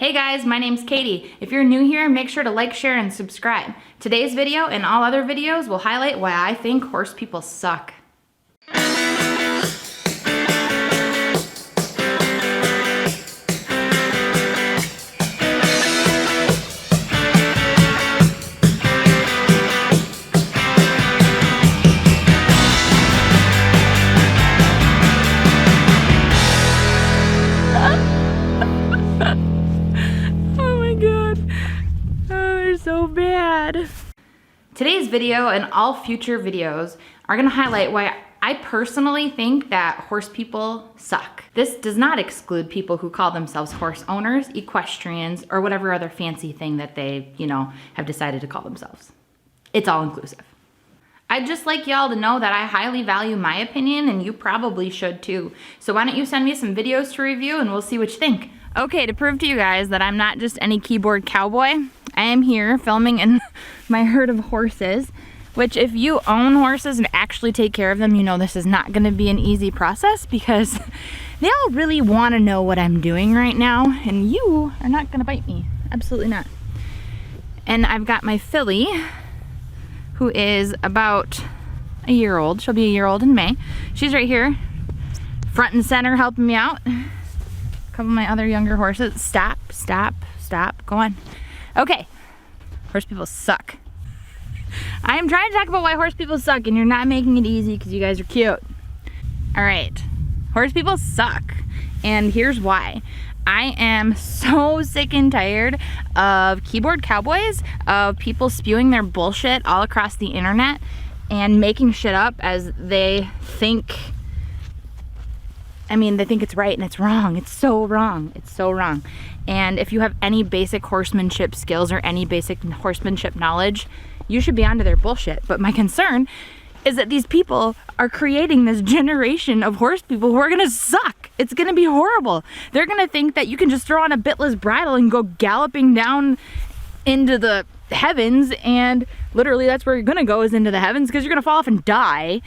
Hey guys, my name's Katie. If you're new here, make sure to like, share, and subscribe. Today's video and all other videos will highlight why I think horse people suck. So bad. Today's video and all future videos are going to highlight why I personally think that horse people suck. This does not exclude people who call themselves horse owners, equestrians, or whatever other fancy thing that they, have decided to call themselves. It's all inclusive. I'd just like y'all to know that I highly value my opinion, and you probably should too. So why don't you send me some videos to review and we'll see what you think. Okay, to prove to you guys that I'm not just any keyboard cowboy, I am here filming in my herd of horses, which if you own horses and actually take care of them, you know this is not going to be an easy process because they all really want to know what I'm doing right now, and you are not going to bite me. Absolutely not. And I've got my filly, who is about a year old. She'll be a year old in May. She's right here, front and center, helping me out. A couple of my other younger horses. Stop, stop, stop. Go on. Okay, horse people suck. I am trying to talk about why horse people suck, and you're not making it easy because you guys are cute. All right, horse people suck, and here's why. I am so sick and tired of keyboard cowboys, of people spewing their bullshit all across the internet and making shit up as they think. They think it's right and it's wrong. It's so wrong. It's so wrong. And if you have any basic horsemanship skills or any basic horsemanship knowledge, you should be onto their bullshit. But my concern is that these people are creating this generation of horse people who are gonna suck. It's gonna be horrible. They're gonna think that you can just throw on a bitless bridle and go galloping down into the heavens, and literally that's where you're gonna go, is into the heavens, because you're gonna fall off and die.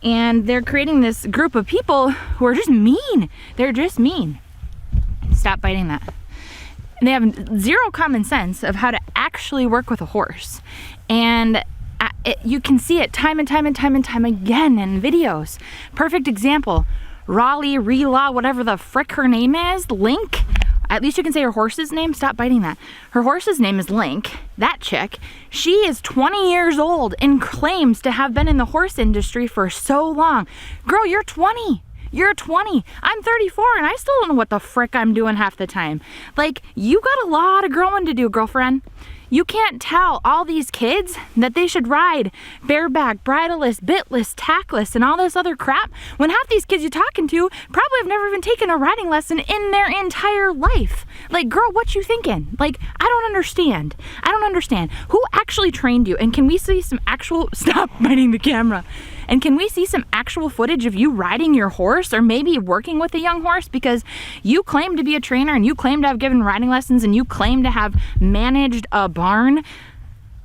And they're creating this group of people who are just mean. They're just mean. Stop biting that. And they have zero common sense of how to actually work with a horse. And you can see it time and time and time and time again in videos. Perfect example, Raleigh, Rela, whatever the frick her name is, Link. At least you can say her horse's name. Stop biting that. Her horse's name is Link. That chick, she is 20 years old and claims to have been in the horse industry for so long. Girl, you're 20. You're 20. I'm 34 and I still don't know what the frick I'm doing half the time. Like, you got a lot of growing to do, girlfriend. You can't tell all these kids that they should ride bareback, bridleless, bitless, tackless, and all this other crap, when half these kids you're talking to probably have never even taken a riding lesson in their entire life. Like, girl, what you thinking? Like, I don't understand. I don't understand. Who actually trained you? And can we see some actual... Stop biting the camera. And can we see some actual footage of you riding your horse, or maybe working with a young horse? Because you claim to be a trainer and you claim to have given riding lessons and you claim to have managed a barn.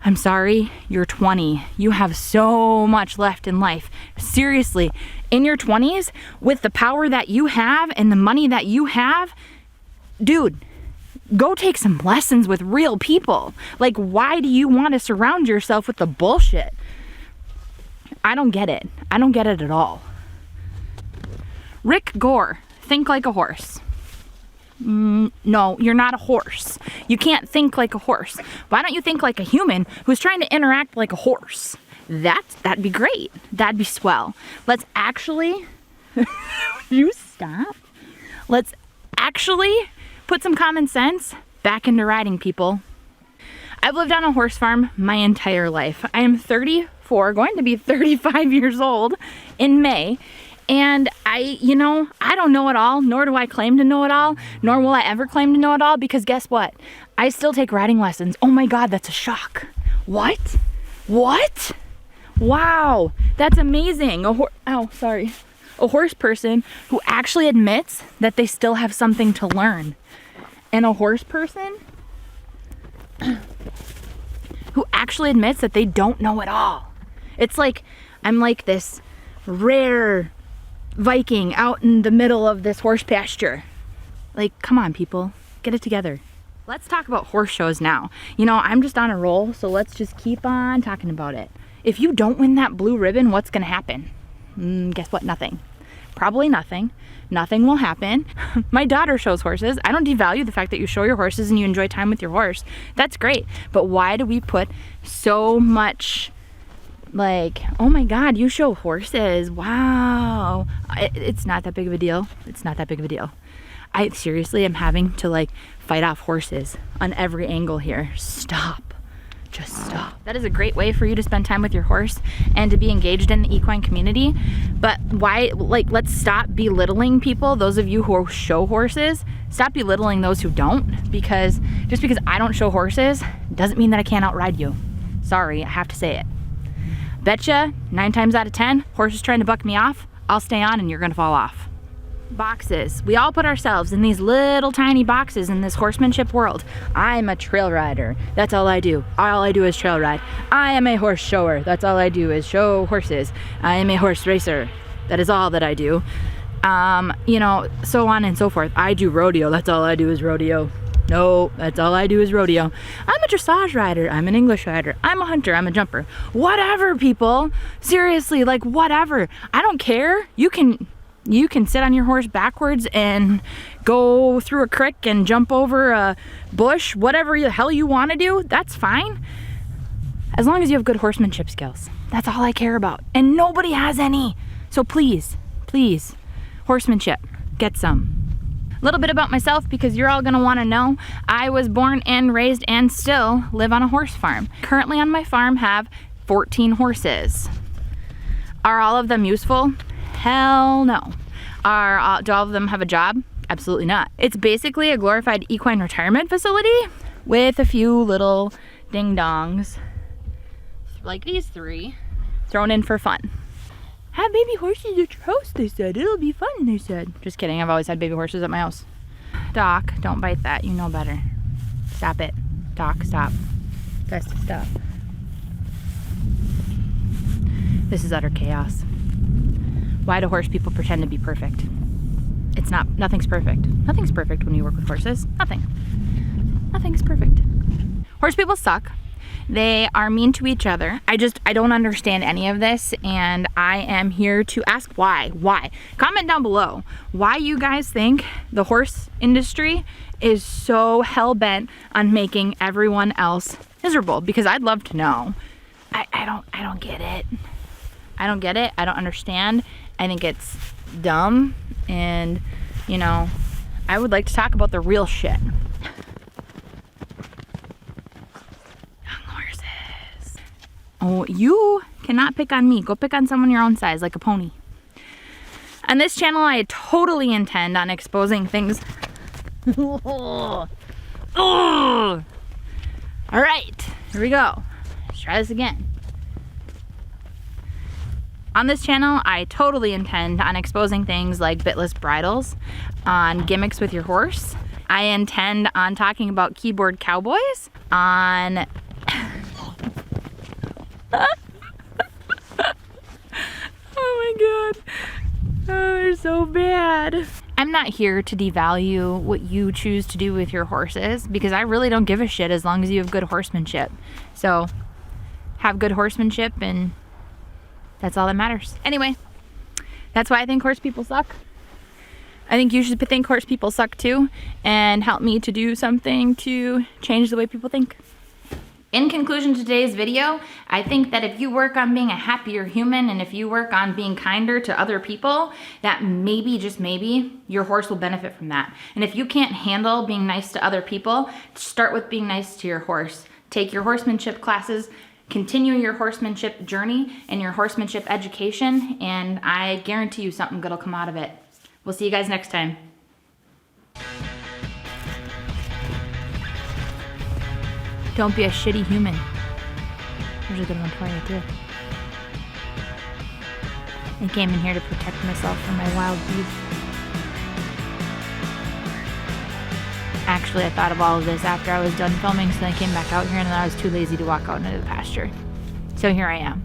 I'm sorry, you're 20. You have so much left in life. Seriously, in your 20s, with the power that you have and the money that you have, dude, go take some lessons with real people. Like, why do you want to surround yourself with the bullshit? I don't get it. I don't get it at all. Rick Gore, think like a horse. No, you're not a horse. You can't think like a horse. Why don't you think like a human who's trying to interact like a horse? That'd be great. That'd be swell. Let's actually... You stop? Let's actually put some common sense back into riding, people. I've lived on a horse farm my entire life. I am 34, going to be 35 years old in May. And I don't know it all, nor do I claim to know it all, nor will I ever claim to know it all, because guess what? I still take riding lessons. Oh my God, that's a shock. What? What? Wow, that's amazing. A horse person who actually admits that they still have something to learn. And a horse person who actually admits that they don't know it all. It's like, I'm like this rare Viking out in the middle of this horse pasture. Like, come on, people, get it together. Let's talk about horse shows now. You know, I'm just on a roll, so let's just keep on talking about it. If you don't win that blue ribbon, what's gonna happen? Guess what? Nothing. Probably nothing. Nothing will happen. My daughter shows horses. I don't devalue the fact that you show your horses and you enjoy time with your horse. That's great. But why do we put so much, like, oh my God, you show horses. Wow. It's not that big of a deal. It's not that big of a deal. I seriously am having to like fight off horses on every angle here. Stop. Just stop. That is a great way for you to spend time with your horse and to be engaged in the equine community. But why, like, let's stop belittling people. Those of you who show horses, stop belittling those who don't, because just because I don't show horses doesn't mean that I can't outride you. Sorry, I have to say it. Betcha 9 times out of 10, horse is trying to buck me off, I'll stay on and you're gonna fall off. Boxes. We all put ourselves in these little tiny boxes in this horsemanship world. I'm a trail rider. That's all I do. All I do is trail ride. I am a horse shower. That's all I do is show horses. I am a horse racer. That is all that I do. You know, so on and so forth. I do rodeo. That's all I do is rodeo. No, that's all I do is rodeo. I'm a dressage rider. I'm an English rider. I'm a hunter. I'm a jumper. Whatever, people. Seriously, like whatever. I don't care. You can sit on your horse backwards and go through a creek and jump over a bush, whatever the hell you want to do, that's fine. As long as you have good horsemanship skills. That's all I care about. And nobody has any. So please, please, horsemanship, get some. A little bit about myself because you're all gonna wanna know. I was born and raised and still live on a horse farm. Currently on my farm have 14 horses. Are all of them useful? Hell no. Do all of them have a job? Absolutely not. It's basically a glorified equine retirement facility with a few little ding-dongs, like these 3, thrown in for fun. Have baby horses at your house, they said. It'll be fun, they said. Just kidding, I've always had baby horses at my house. Doc, don't bite that, you know better. Stop it. Doc, stop. Best to stop. This is utter chaos. Why do horse people pretend to be perfect? It's not. Nothing's perfect. Nothing's perfect when you work with horses. Nothing. Nothing's perfect. Horse people suck. They are mean to each other. I don't understand any of this, and I am here to ask why. Why? Comment down below why you guys think the horse industry is so hell-bent on making everyone else miserable, because I'd love to know. I don't get it. I don't get it. I don't understand. I think it's dumb, and you know, I would like to talk about the real shit. Young horses. Oh, you cannot pick on me. Go pick on someone your own size, like a pony. On this channel, I totally intend on exposing things. Oh. All right, here we go. Let's try this again. On this channel, I totally intend on exposing things like bitless bridles, on gimmicks with your horse. I intend on talking about keyboard cowboys, on... Oh my God. Oh, they're so bad. I'm not here to devalue what you choose to do with your horses, because I really don't give a shit as long as you have good horsemanship. So, have good horsemanship and that's all that matters. Anyway, that's why I think horse people suck. I think you should think horse people suck too, and help me to do something to change the way people think. In conclusion to today's video, I think that if you work on being a happier human and if you work on being kinder to other people, that maybe, just maybe, your horse will benefit from that. And if you can't handle being nice to other people, start with being nice to your horse. Take your horsemanship classes, continue your horsemanship journey and your horsemanship education, and I guarantee you something good will come out of it. We'll see you guys next time. Don't be a shitty human. There's a good one for you too. I came in here to protect myself from my wild beast. Actually, I thought of all of this after I was done filming, so I came back out here and then I was too lazy to walk out into the pasture. So here I am.